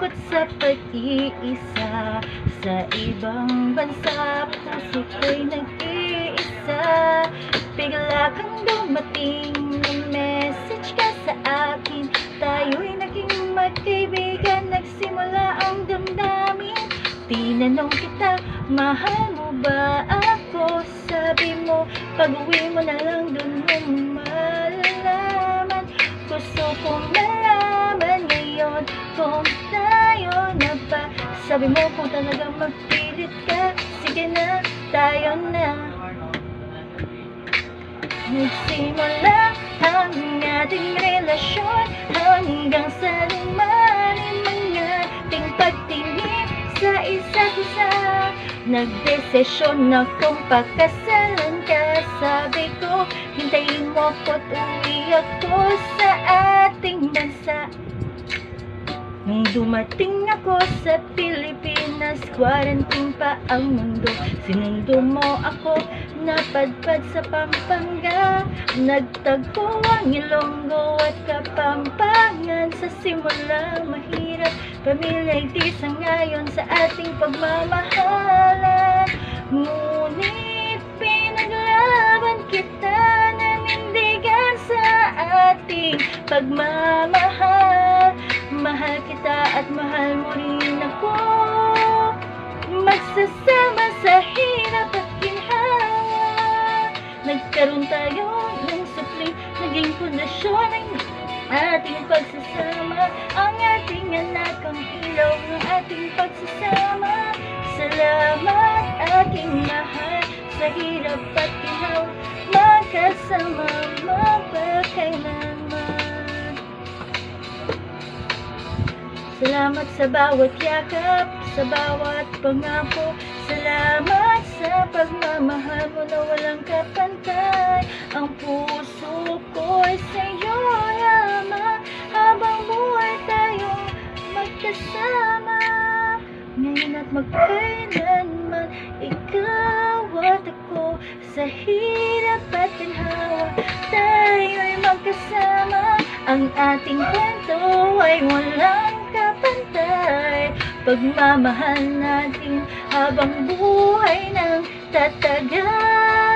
Takot sa pag-iisa, sa ibang bansa, puso ko'y nag-iisa. Bigla kang dumating, nag-message ka sa akin, tayo'y naging magkaibigan, nagsimula ang damdamin. Tinanong kita, mahal mo ba ako? Sabi mo, pag-uwi mo na lang dun mo malalaman. Gusto kong malaman ngayon kung tayo na ba. Sabi mo kung talagang magpilit ka, sige na, tayo na. Nagsimula ang ating relasyon, hanggang sa lumalim ang ating pagtingin sa isa't isa. Nagdesisyon akong pakasalan ka. Sabi ko, hintayin mo ko't uwi ako sa ating bansa. Nung dumating ako sa Pilipinas, quarantine pa ang mundo. Sinundo mo ako, napadpad sa Pampanga. Nagtagpo ang Ilonggo at Kapampangan. Sa simula mahirap, pamilya'y di sangayon sa ating pagmamahalan. Ngunit pinaglaban kita, nanindigan sa ating pagmamahal. Mahal kita at mahal mo rin ako, magsasama sa hirap at ginhawa. Nagkaroon tayo ng supling, naging pundasyon ng ating pagsasama. Ang ating anak, ang ilaw ng ating pagsasama. Salamat aking mahal, sa hirap at ginhawa, magkasama magpakailanman. Salamat sa bawat yakap, sa bawat pangako. Salamat sa pagmamahal mo na walang kapantay. Ang puso ko'y sa'yo lamang, habang buhay tayong magkasama. Ngayon at magkailanman, ikaw at ako, sa hirap at ginhawa, tayo'y magkasama. Ang ating kwento ay walang kapantay, pagmamahal natin habang buhay nang tatagal.